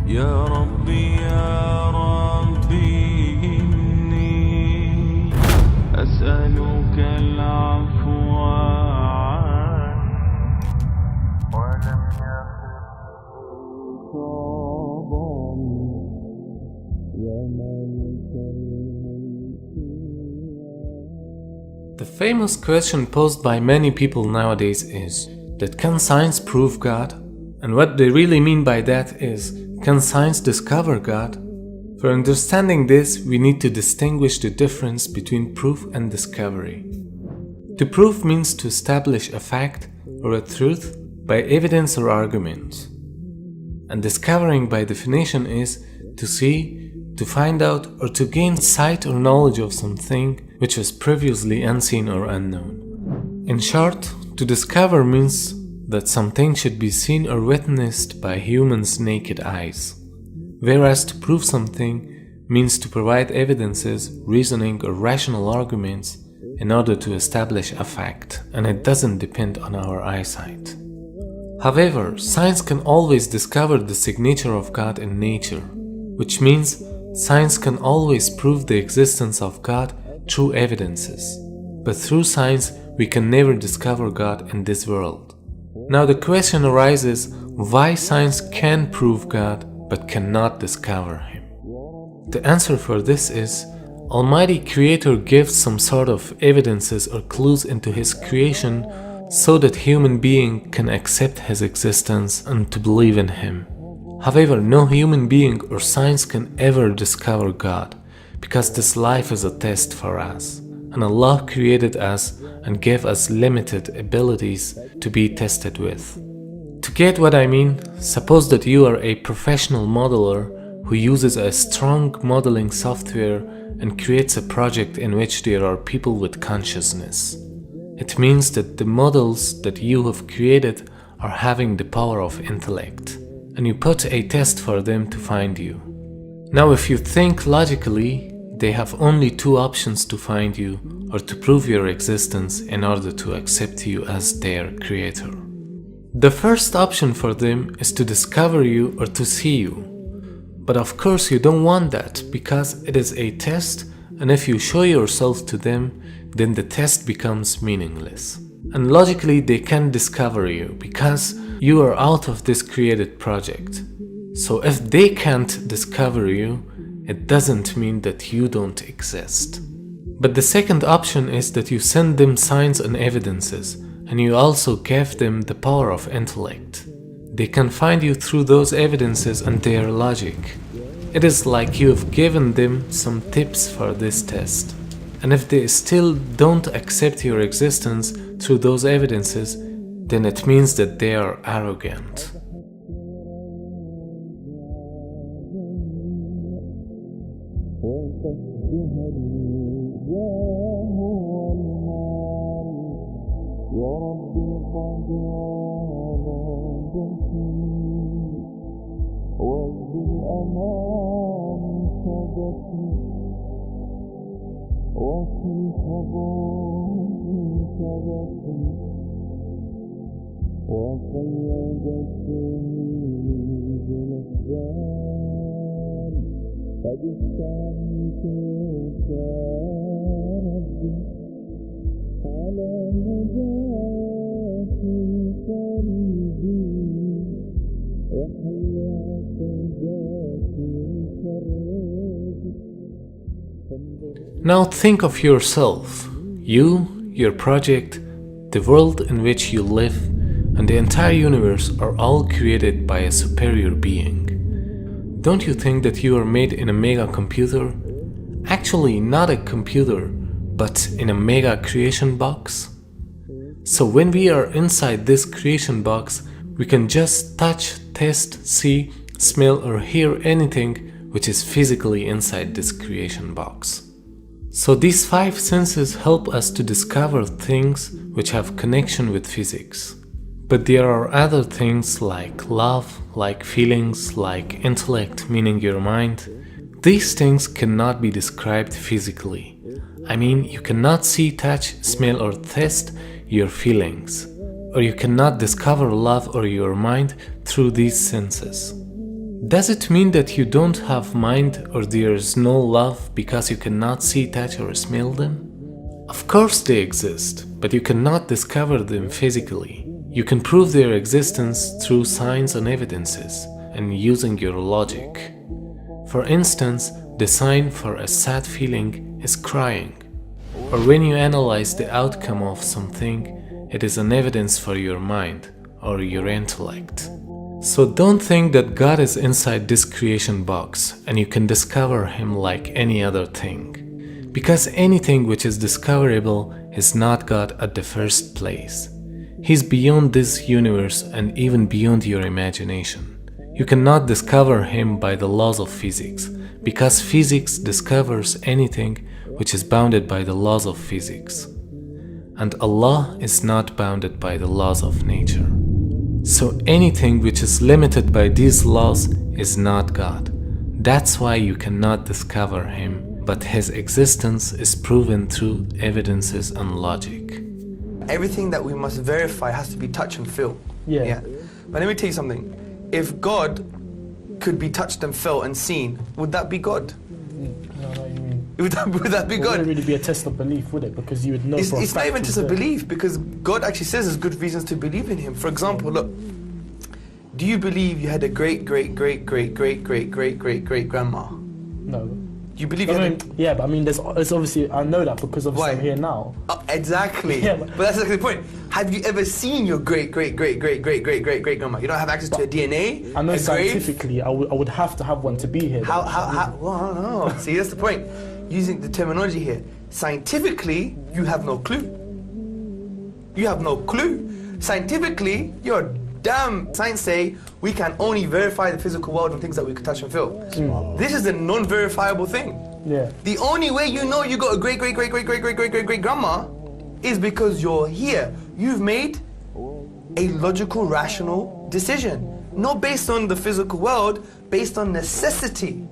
يا ربي يا ربي إني أسألك العفو عني ولم يخف يا مالك الملك. The famous question posed by many people nowadays is that can science prove God? And what they really mean by that is, can science discover God? For understanding this, we need to distinguish the difference between proof and discovery. To prove means to establish a fact or a truth by evidence or argument. And discovering by definition is to see, to find out, or to gain sight or knowledge of something which was previously unseen or unknown. In short, to discover means that something should be seen or witnessed by humans' naked eyes, whereas to prove something means to provide evidences, reasoning, or rational arguments in order to establish a fact, and it doesn't depend on our eyesight. However, science can always discover the signature of God in nature, which means science can always prove the existence of God through evidences, but through science we can never discover God in this world. Now the question arises, why science can prove God but cannot discover Him? The answer for this is, Almighty Creator gives some sort of evidences or clues into His creation so that human being can accept His existence and to believe in Him. However, no human being or science can ever discover God, because this life is a test for us, and Allah created us and gave us limited abilities to be tested with. To get what I mean, suppose that you are a professional modeler who uses a strong modeling software and creates a project in which there are people with consciousness. It means that the models that you have created are having the power of intellect, and you put a test for them to find you. Now if you think logically, they have only two options to find you or to prove your existence in order to accept you as their creator. The first option for them is to discover you or to see you. But of course you don't want that, because it is a test, and if you show yourself to them, then the test becomes meaningless. And logically they can't discover you because you are out of this created project. So if they can't discover you, it doesn't mean that you don't exist. But the second option is that you send them signs and evidences, and you also give them the power of intellect. They can find you through those evidences and their logic. It is like you have given them some tips for this test. And if they still don't accept your existence through those evidences, then it means that they are arrogant. Now think of yourself, you, your project, the world in which you live, and the entire universe are all created by a superior being. Don't you think that you are made in a mega computer? Actually, not a computer, but in a mega creation box? So when we are inside this creation box, we can just touch, taste, see, smell, or hear anything which is physically inside this creation box. So these 5 senses help us to discover things which have connection with physics. But there are other things like love, like feelings, like intellect, meaning your mind. These things cannot be described physically. I mean, you cannot see, touch, smell, or taste your feelings. Or you cannot discover love or your mind through these senses. Does it mean that you don't have mind or there is no love because you cannot see, touch or smell them? Of course they exist, but you cannot discover them physically. You can prove their existence through signs and evidences and using your logic. For instance, the sign for a sad feeling is crying. Or when you analyze the outcome of something, it is an evidence for your mind or your intellect. So don't think that God is inside this creation box and you can discover Him like any other thing. Because anything which is discoverable is not God at the first place. He's beyond this universe and even beyond your imagination. You cannot discover Him by the laws of physics, because physics discovers anything which is bounded by the laws of physics. And Allah is not bounded by the laws of nature. So anything which is limited by these laws is not God. That's why you cannot discover Him, but His existence is proven through evidences and logic. Everything that we must verify has to be touch and feel. Yeah. But let me tell you something. If God could be touched and felt and seen, would that be God? No, what you mean. Would that be It God? wouldn't really be a test of belief, would it? Because you would know for a It's not fact even he's just a there. belief, because God actually says there's good reasons to believe in Him. For example, look, do you believe you had a great grandma? No. Do you believe I you mean, had yeah, but I mean, there's obviously, I know that because obviously Why? I'm here now. exactly. Yeah, but that's exactly the point. Have you ever seen your great grandma? You don't have access to her DNA. I know her grave? scientifically I would have to have one to be here. Well, I don't know. See, that's the point. Using the terminology here. Scientifically, you have no clue. You have no clue. Scientifically, you're damn. Science say we can only verify the physical world on things that we can touch and feel. This is a non-verifiable thing. Yeah. The only way you know you got a great grandma is because you're here. You've made a logical, rational decision. Not based on the physical world, based on necessity.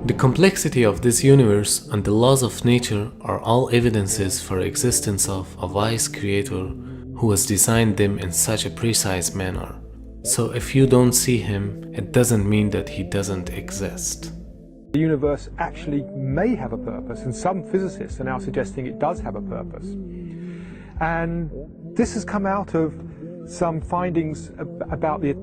The complexity of this universe and the laws of nature are all evidences for existence of a wise creator who has designed them in such a precise manner. So if you don't see Him, it doesn't mean that He doesn't exist. The universe actually may have a purpose, and some physicists are now suggesting it does have a purpose. And this has come out of some findings about the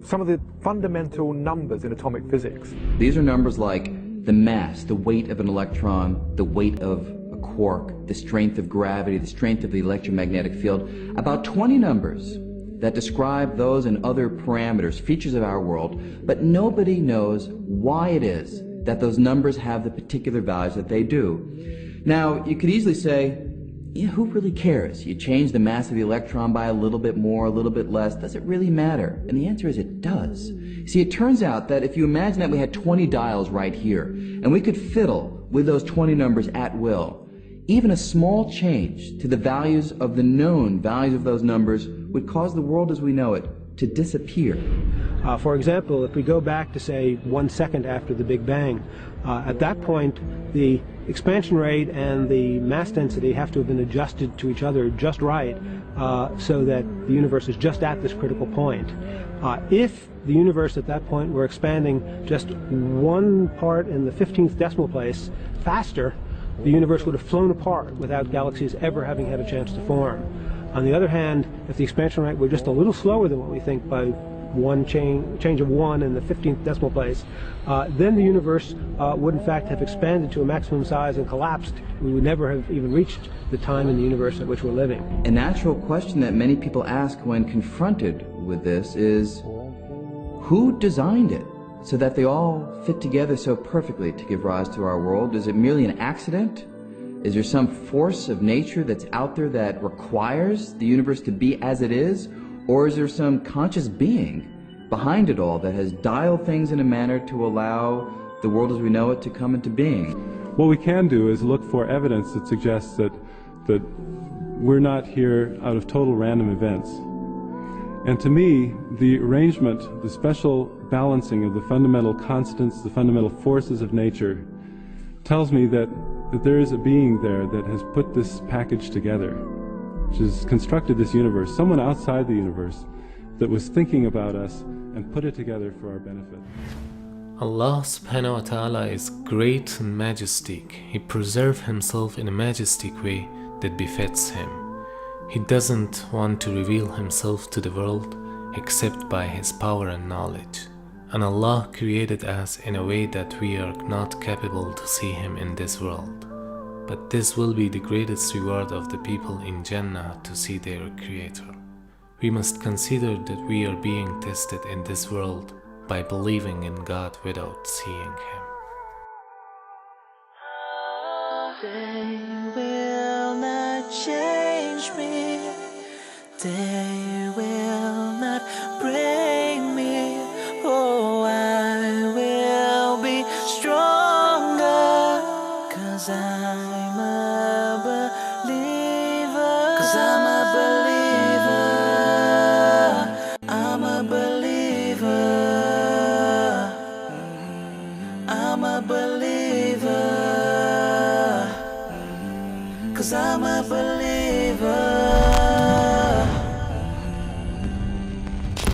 some of the fundamental numbers in atomic physics. These are numbers like the mass, the weight of an electron, the weight of a quark, the strength of gravity, the strength of the electromagnetic field. About 20 numbers that describe those and other parameters, features of our world, but nobody knows why it is that those numbers have the particular values that they do. Now, you could easily say, yeah, who really cares? You change the mass of the electron by a little bit more, a little bit less. Does it really matter? And the answer is it does. See, it turns out that if you imagine that we had 20 dials right here, and we could fiddle with those 20 numbers at will, even a small change to the values of the known values of those numbers would cause the world as we know it to disappear. For example, if we go back to, say, 1 second after the Big Bang, at that point, the expansion rate and the mass density have to have been adjusted to each other just right so that the universe is just at this critical point. If the universe at that point were expanding just 1 part in the 15th decimal place faster, the universe would have flown apart without galaxies ever having had a chance to form. On the other hand, if the expansion rate were just a little slower than what we think by one change of 1 in the 15th decimal place, then the universe would in fact have expanded to a maximum size and collapsed. We would never have even reached the time in the universe at which we're living. A natural question that many people ask when confronted with this is, who designed it so that they all fit together so perfectly to give rise to our world? Is it merely an accident? Is there some force of nature that's out there that requires the universe to be as it is? Or is there some conscious being behind it all that has dialed things in a manner to allow the world as we know it to come into being? What we can do is look for evidence that suggests that we're not here out of total random events. And to me, the arrangement, the special balancing of the fundamental constants, the fundamental forces of nature, tells me that there is a being there that has put this package together, which has constructed this universe, someone outside the universe that was thinking about us and put it together for our benefit. Allah subhanahu wa ta'ala is great and majestic. He preserves himself in a majestic way that befits him. He doesn't want to reveal himself to the world except by his power and knowledge. And Allah created us in a way that we are not capable to see him in this world. But this will be the greatest reward of the people in Jannah to see their Creator. We must consider that we are being tested in this world by believing in God without seeing him. They will not change me. They will not break me. Oh, I will be stronger. 'Cause I'm a believer. 'Cause I'm a believer. I'm a believer. I'm a believer. 'Cause I'm a believer.